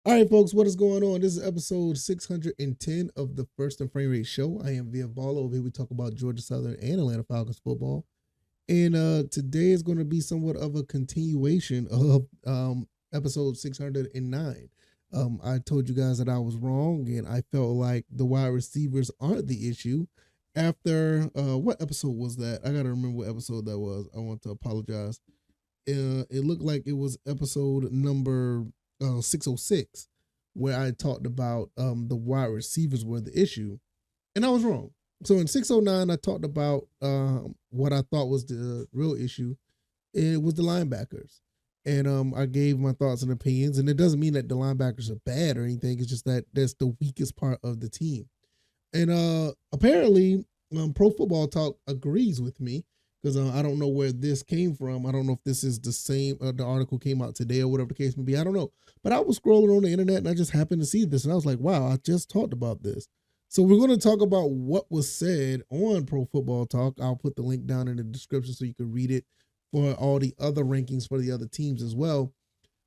All right, folks, what is going on? This is episode 610 of the First and Frame Rate Show. I am Via Ball. Over here, we talk about Georgia Southern and Atlanta Falcons football. And today is going to be somewhat of a continuation of episode 609. I told you guys that I was wrong, and I felt like the wide receivers aren't the issue. After what episode was that? I got to remember what episode that was. I want to apologize. It looked like it was episode number 606, where I talked about the wide receivers were the issue, and I was wrong. So in 609, I talked about what I thought was the real issue. It was the linebackers, and I gave my thoughts and opinions. And it doesn't mean that the linebackers are bad or anything. It's just that that's the weakest part of the team. And apparently, Pro Football Talk agrees with me because I don't know where this came from. I don't know if this is the same. The article came out today or whatever the case may be. I don't know. But I was scrolling on the internet and I just happened to see this and I was like, wow, I just talked about this. So we're going to talk about what was said on Pro Football Talk. I'll put the link down in the description so you can read it for all the other rankings for the other teams as well.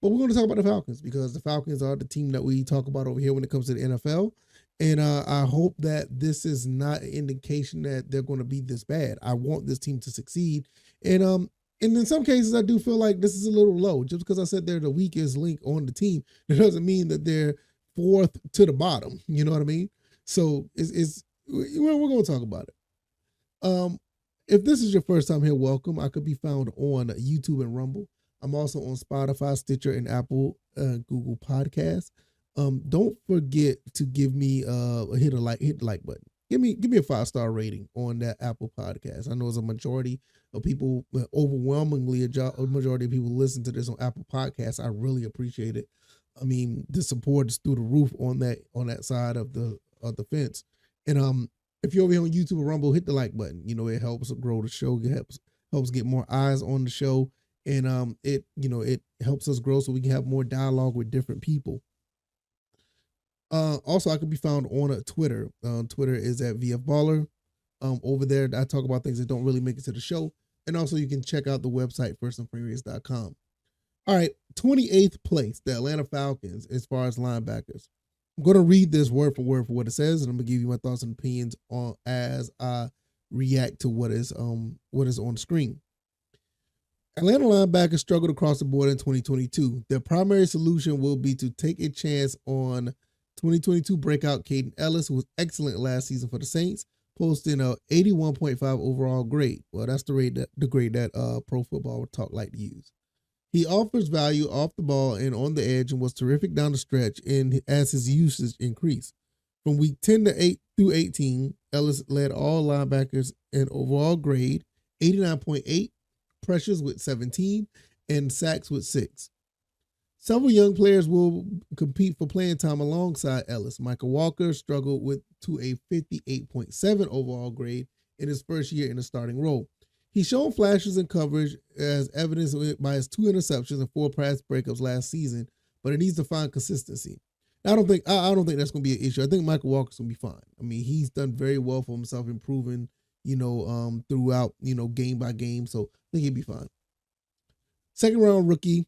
But we're going to talk about the Falcons because the Falcons are the team that we talk about over here when it comes to the NFL. And I hope that this is not an indication that they're going to be this bad. I want this team to succeed. And in some cases, I do feel like this is a little low. Just because I said they're the weakest link on the team, it doesn't mean that they're fourth to the bottom. You know what I mean? So we're going to talk about it. If this is your first time here, welcome. I could be found on YouTube and Rumble. I'm also on Spotify, Stitcher, and Apple, Google Podcasts. Don't forget to give me hit the like button. Give me a 5-star rating on that Apple podcast. I know it's a majority of people, overwhelmingly a majority of people listen to this on Apple Podcasts. I really appreciate it. I mean, the support is through the roof on that side of the fence. And if you're over here on YouTube or Rumble, hit the like button. You know, it helps grow the show. It helps get more eyes on the show, and it helps us grow so we can have more dialogue with different people. Also, I can be found on Twitter. Twitter is at VFBaller. Over there, I talk about things that don't really make it to the show. And also, you can check out the website, firstandfreerace.com. All right, 28th place, the Atlanta Falcons, as far as linebackers. I'm going to read this word for word for what it says, and I'm going to give you my thoughts and opinions on as I react to what is on the screen. Atlanta linebackers struggled across the board in 2022. Their primary solution will be to take a chance on 2022 breakout Caden Ellis, who was excellent last season for the Saints, posting a 81.5 overall grade. Well, that's the grade that Pro Football Talk like to use. He offers value off the ball and on the edge and was terrific down the stretch and as his usage increased. From week 10 to 8 through 18, Ellis led all linebackers in overall grade, 89.8, pressures with 17, and sacks with 6. Several young players will compete for playing time alongside Ellis. Michael Walker struggled to a 58.7 overall grade in his first year in the starting role. He's shown flashes in coverage as evidenced by his 2 interceptions and 4 pass breakups last season, but it needs to find consistency. I don't think that's going to be an issue. I think Michael Walker's going to be fine. I mean, he's done very well for himself, improving, throughout, game by game. So I think he'll be fine. Second round rookie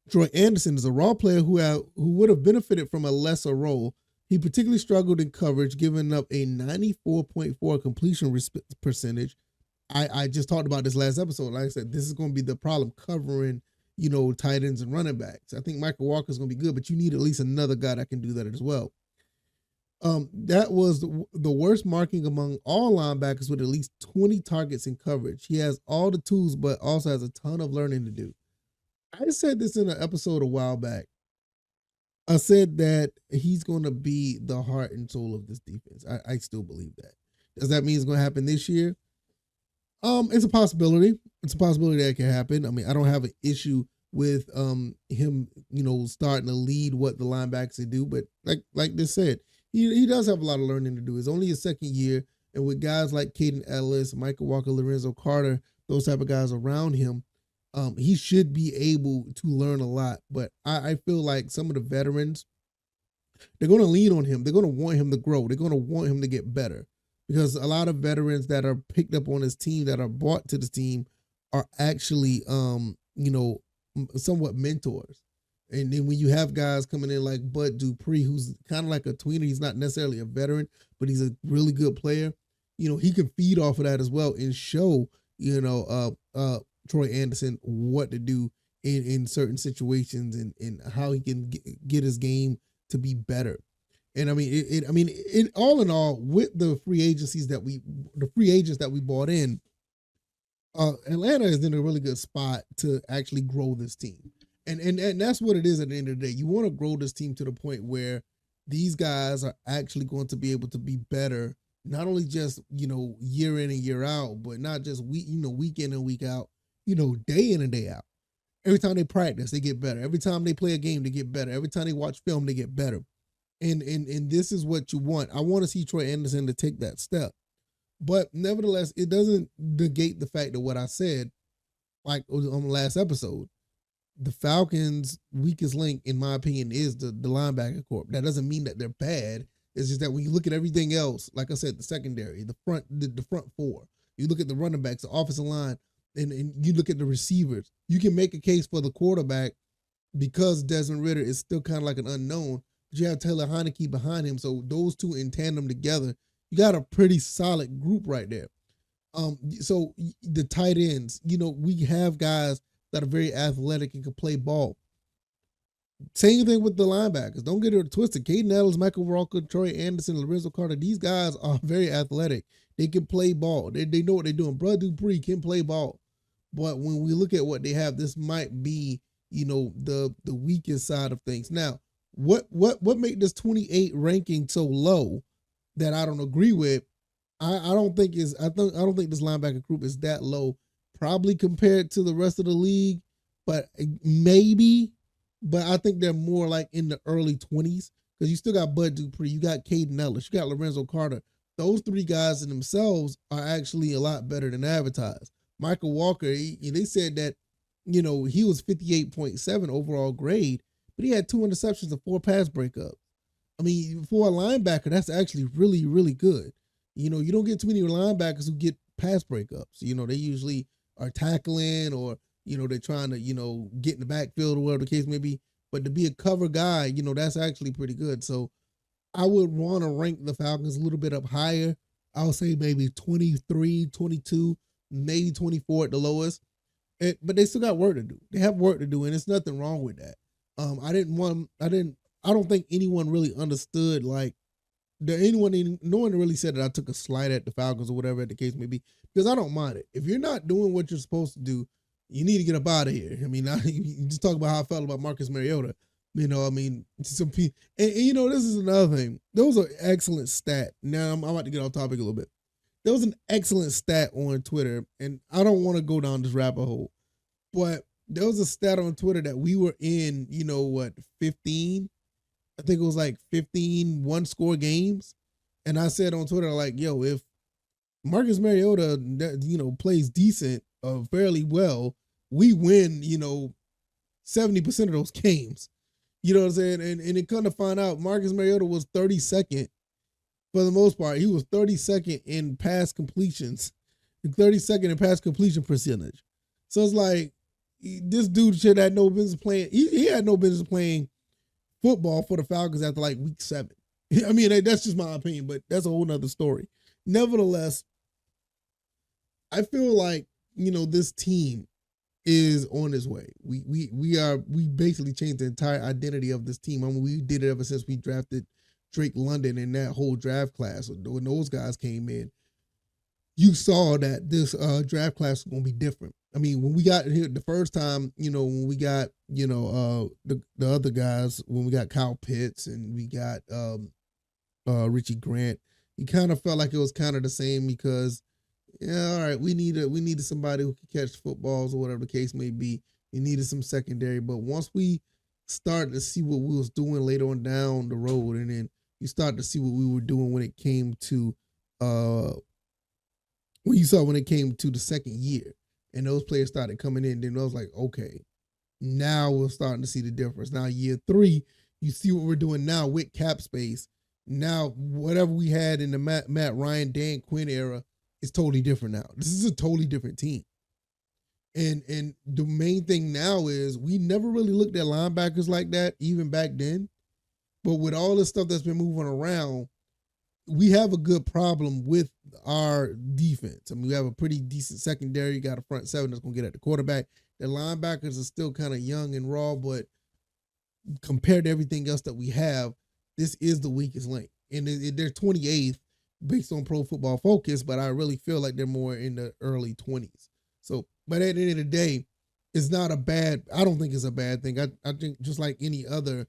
Troy Anderson is a raw player who would have benefited from a lesser role. He particularly struggled in coverage, giving up a 94.4 completion percentage. I just talked about this last episode. Like I said, this is going to be the problem covering, tight ends and running backs. I think Michael Walker is going to be good, but you need at least another guy that can do that as well. That was the worst marking among all linebackers with at least 20 targets in coverage. He has all the tools, but also has a ton of learning to do. I said this in an episode a while back. I said that he's going to be the heart and soul of this defense. I still believe that. Does that mean it's going to happen this year? It's a possibility. It's a possibility that can happen. I mean, I don't have an issue with him, starting to lead what the linebackers do. But like this said, he does have a lot of learning to do. It's only his second year, and with guys like Caden Ellis, Michael Walker, Lorenzo Carter, those type of guys around him, he should be able to learn a lot. But I feel like some of the veterans, they're going to lean on him. They're going to want him to grow. They're going to want him to get better. Because a lot of veterans that are picked up on his team, that are brought to the team, are actually, somewhat mentors. And then when you have guys coming in like Bud Dupree, who's kind of like a tweener, he's not necessarily a veteran, but he's a really good player. He can feed off of that as well and show, Troy Anderson what to do in certain situations and how he can get his game to be better. And I mean, all in all, with the free agents that we bought in, Atlanta is in a really good spot to actually grow this team. And that's what it is at the end of the day. You want to grow this team to the point where these guys are actually going to be able to be better, not only just, year in and year out, but not just week in and week out, day in and day out. Every time they practice, they get better. Every time they play a game, they get better. Every time they watch film, they get better. And this is what you want. I want to see Troy Anderson to take that step. But nevertheless, it doesn't negate the fact of what I said, like on the last episode. The Falcons' weakest link, in my opinion, is the linebacker corps. That doesn't mean that they're bad. It's just that when you look at everything else, like I said, the secondary, the front four, you look at the running backs, the offensive line, and you look at the receivers, you can make a case for the quarterback because Desmond Ridder is still kind of like an unknown. But you have Taylor Heineke behind him. So those two in tandem together, you got a pretty solid group right there. So the tight ends, we have guys that are very athletic and can play ball. Same thing with the linebackers. Don't get it twisted. Caden Ellis, Michael Walker, Troy Anderson, Lorenzo Carter, these guys are very athletic. They can play ball. They know what they're doing. Bud Dupree can play ball. But when we look at what they have, this might be, the weakest side of things. Now, what made this 28 ranking so low that I don't agree with? I don't think this linebacker group is that low, probably compared to the rest of the league, but maybe. But I think they're more like in the early 20s because you still got Bud Dupree, you got Caden Ellis, you got Lorenzo Carter. Those three guys in themselves are actually a lot better than advertised. Michael Walker, they said that, he was 58.7 overall grade, but he had 2 interceptions and 4 pass breakups. I mean, for a linebacker, that's actually really, really good. You don't get too many linebackers who get pass breakups. They usually are tackling or, they're trying to, get in the backfield or whatever the case may be. But to be a cover guy, that's actually pretty good. So I would want to rank the Falcons a little bit up higher. I would say maybe 23, 22, maybe 24 at the lowest. But they still got work to do. They have work to do, and there's nothing wrong with that. I don't think anyone really understood, like, no one really said that I took a slight at the Falcons or whatever the case may be, because I don't mind it. If you're not doing what you're supposed to do, you need to get up out of here. I mean, you just talk about how I felt about Marcus Mariota. Some people, and this is another thing. There was an excellent stat. Now I'm about to get off topic a little bit. There was an excellent stat on Twitter, and I don't want to go down this rabbit hole, but there was a stat on Twitter that we were in, 15. I think it was like 15 one-score games. And I said on Twitter, like, yo, if Marcus Mariota, plays decent, fairly well, we win, 70% of those games. You know what I'm saying? And it come to find out, Marcus Mariota was 32nd for the most part. He was 32nd in pass completions, 32nd in pass completion percentage. So it's like, this dude should have no business playing. He had no business playing football for the Falcons after like week 7. I mean, that's just my opinion, but that's a whole nother story. Nevertheless, I feel like, this team is on its way. We basically changed the entire identity of this team. I mean, we did it ever since we drafted Drake London and that whole draft class. When those guys came in, you saw that this draft class was going to be different. I mean, when we got here the first time, when we got, the other guys, when we got Kyle Pitts and we got Richie Grant, you kind of felt like it was kind of the same because, yeah, all right, we needed somebody who could catch footballs or whatever the case may be. We needed some secondary, but once we started to see what we was doing later on down the road, and then you start to see what we were doing when it came to when it came to the second year, and those players started coming in, then I was like, okay, now we're starting to see the difference. Now year 3, you see what we're doing now with cap space. Now whatever we had in the Matt Ryan, Dan Quinn era is totally different now. This is a totally different team. And the main thing now is we never really looked at linebackers like that, even back then. But with all the stuff that's been moving around, we have a good problem with our defense. I mean, we have a pretty decent secondary. You got a front seven that's going to get at the quarterback. The linebackers are still kind of young and raw, but compared to everything else that we have, this is the weakest link. And they're 28th based on Pro Football Focus, but I really feel like they're more in the early 20s. So, but at the end of the day, it's not a bad, I don't think it's a bad thing. I think just like any other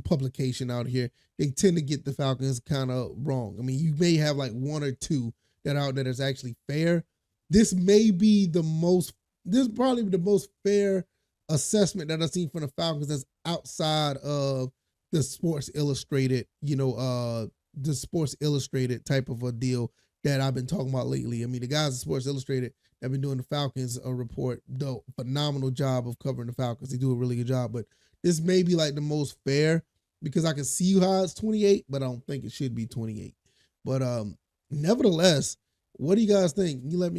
publication out here, they tend to get the Falcons kind of wrong. I mean, you may have like one or two that out there that's actually fair. This may be this is probably the most fair assessment that I've seen from the Falcons that's outside of the Sports Illustrated, the Sports Illustrated type of a deal that I've been talking about lately. I mean, the guys at Sports Illustrated have been doing the Falcons report, though, phenomenal job of covering the Falcons. They do a really good job, but this may be like the most fair because I can see how it's 28, but I don't think it should be 28. But nevertheless, what do you guys think? You let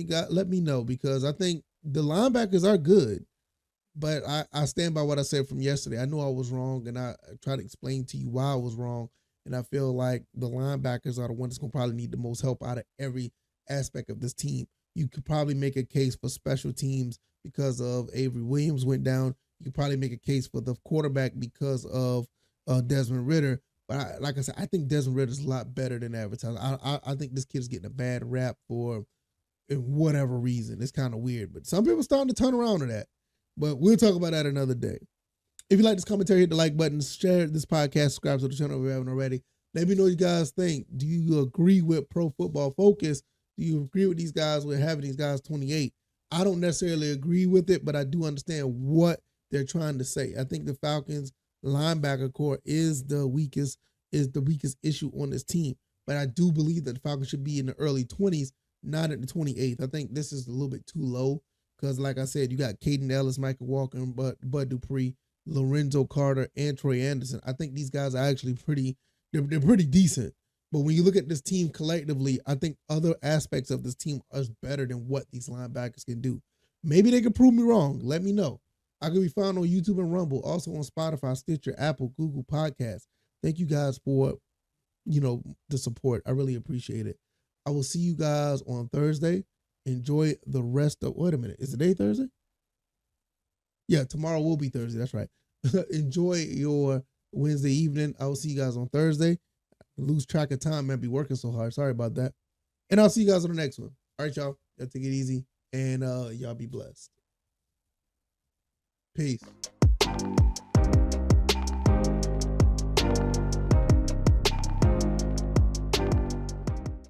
me know, because I think the linebackers are good, but I stand by what I said from yesterday. I know I was wrong, and I try to explain to you why I was wrong. And I feel like the linebackers are the ones that's going to probably need the most help out of every aspect of this team. You could probably make a case for special teams because of Avery Williams went down. You could probably make a case for the quarterback because of Desmond Ridder. But like I said, I think Desmond Ridder is a lot better than advertised. I think this kid is getting a bad rap for whatever reason. It's kind of weird. But some people are starting to turn around to that. But we'll talk about that another day. If you like this commentary, hit the like button, share this podcast, subscribe to the channel if you haven't already. Let me know what you guys think. Do you agree with Pro Football Focus? Do you agree with these guys with having these guys 28? I don't necessarily agree with it, but I do understand what they're trying to say. I think the Falcons linebacker core is the weakest issue on this team. But I do believe that the Falcons should be in the early 20s, not at the 28th. I think this is a little bit too low because, like I said, you got Caden Ellis, Michael Walker, Bud Dupree, Lorenzo Carter, and Troy Anderson. I think these guys are actually they're pretty decent. But when you look at this team collectively, I think other aspects of this team are better than what these linebackers can do. Maybe they can prove me wrong. Let me know. I can be found on YouTube and Rumble, also on Spotify, Stitcher, Apple, Google Podcasts. Thank you guys for, the support. I really appreciate it. I will see you guys on Thursday. Enjoy the rest of, wait a minute, is today Thursday? Yeah, tomorrow will be Thursday. That's right. Enjoy your Wednesday evening. I will see you guys on Thursday. Lose track of time, man. Be working so hard. Sorry about that. And I'll see you guys on the next one. All right, y'all. Y'all take it easy. And y'all be blessed. Peace.